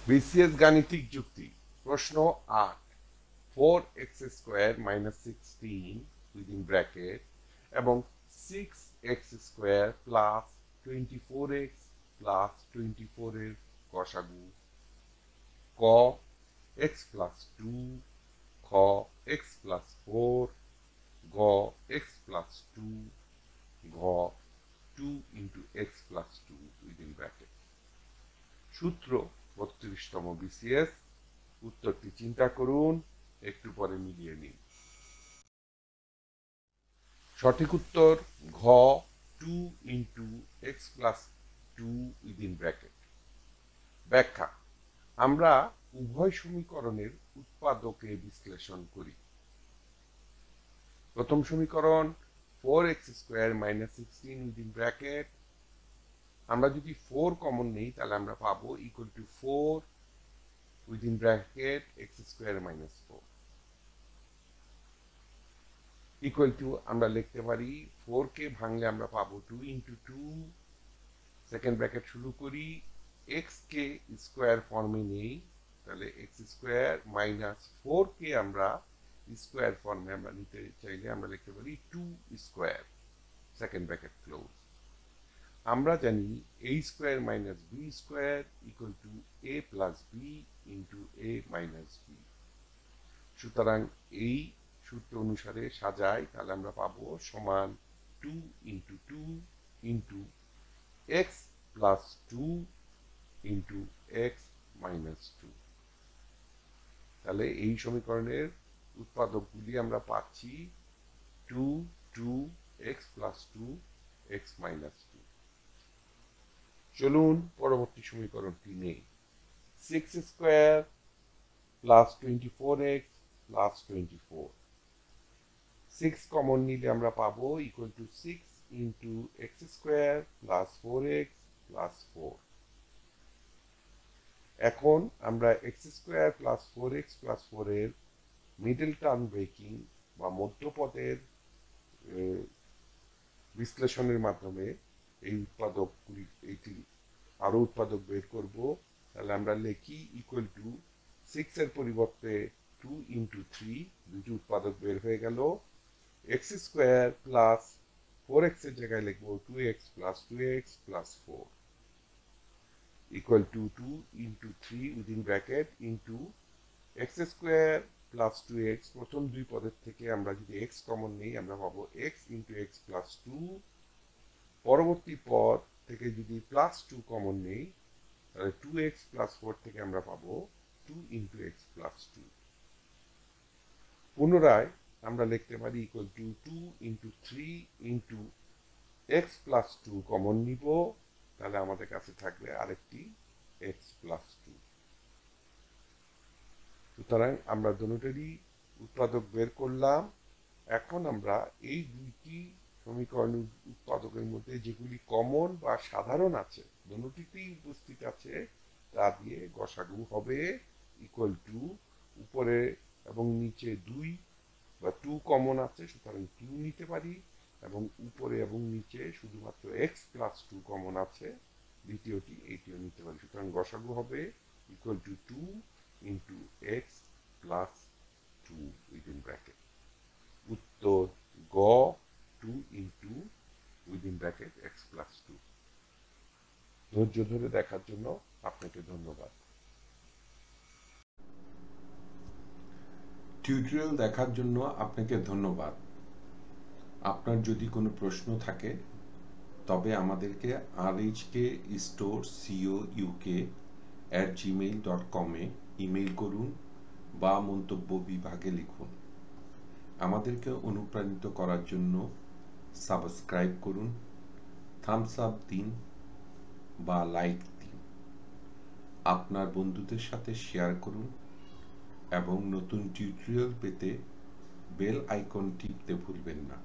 BCS গাণিতিক যুক্তি প্রশ্ন ৮ 4x² - 16 উইদিন ব্র্যাকেট এবং 6x² + 24x + 24 এর গসাগু ক x + 2 খ x + 4 গ x + 2 ঘ 2 × x + 2 উইদিন ব্র্যাকেট। সূত্র ৩২তম বিসিএস। উত্তরটি চিন্তা করুন, একটু পরে মিলিয়ে নিন। সঠিক উত্তর ঘ 2 × x + 2 উইদিন ব্র্যাকেট। ব্যাখ্যা: আমরা উভয় সমীকরণের উৎপাদকে বিশ্লেষণ করি। প্রথম সমীকরণ 4x² - 16 উইদিন ব্র্যাকেট, আমরা যদি 4 কমন নেই তাহলে আমরা পাবো = 4 within bracket x² - 4 equal to আমরা লিখতে পারি 4 কে ভাঙলে আমরা পাবো 2 × 2 সেকেন্ড ব্র্যাকেট শুরু করি, x কে স্কয়ার ফর্মে নেই তাহলে x² - 4 কে আমরা স্কয়ার ফর্মে আমরা নিতে চাইলে আমরা লিখতে পারি 2² সেকেন্ড ব্র্যাকেট ক্লোজ। আমরা জানি a² - b² = a + b × a - b। সুতরাং এই সূত্র অনুসারে সাজাই তাহলে আমরা পাবো সমান 2 × 2 × x + 2 × x - 2। তাহলে এই সমীকরণের উৎপাদকগুলি আমরা পাচ্ছি 2 2 x + 2 x - 2। চলুন পরবর্তী সমীকরণটি নেই। 6² + 24x + 24। 6 কমন নিলে আমরা পাবো = 6 × x² + 4x + 4। এখন আমরা x² + 4x + 4 এর মিডল টার্ম ব্রেকিং বা মধ্যপদের বিশ্লেষণের মাধ্যমে এই উৎপাদকগুলি আরো উৎপাদক বের করব। তাহলে আমরা লিখি = 6 এর পরিবর্তে 2 × 3, দুটি উৎপাদক বের হয়ে গেল। x² + 4x এর জায়গায় লিখব 2x + 2x + 4 = 2 × 3 within bracket into x² + 2x। প্রথম দুই পদের থেকে আমরা যদি x কমন নেই আমরা পাবো x × x + 2। পরবর্তী পদ থেকে যদি +2 কমন নেই তাহলে 2x + 4 থেকে আমরা পাবো 2 × x + 2। পুনরায় আমরা লিখতে পারি = 2 × 3 × x + 2 কমন নিব, তাহলে আমাদের কাছে থাকবে আরেকটি x + 2। সুতরাং আমরা দুটোরই উৎপাদক বের করলাম। এখন আমরা এই দুইটি সমীকরণ উৎপাদকের মধ্যে যেগুলি কমন বা সাধারণ আছে, দুটোতেই উপস্থিত আছে, তা দিয়ে গসাগু হবে = উপরে এবং নিচে 2 বা 2 কমন আছে সুতরাং 2 নিতে পারি, এবং উপরে এবং নিচে শুধুমাত্র x + 2 কমন আছে, দ্বিতীয়টি এইটিও নিতে পারি। সুতরাং গসাগু হবে = 2 × x + 2 উইদিন ব্র্যাকেট। উত্তর গ 2 × উইদিন ব্র্যাকেট x + 2। ধৈর্য ধরে দেখার জন্য আপনাকে ধন্যবাদ। টিউটোরিয়াল দেখার জন্য আপনাকে ধন্যবাদ। আপনার যদি কোনো প্রশ্ন থাকে তবে আমাদেরকে rhkstore.co.uk@gmail.com এ ইমেইল করুন বা মন্তব্য বিভাগে লিখুন। আমাদেরকে অনুপ্রাণিত করার জন্য সাবস্ক্রাইব করুন, থামস আপ দিন বা লাইক দিন, আপনার বন্ধুদের সাথে শেয়ার করুন এবং নতুন টিউটোরিয়াল পেতে বেল আইকন টিপতে ভুলবেন না।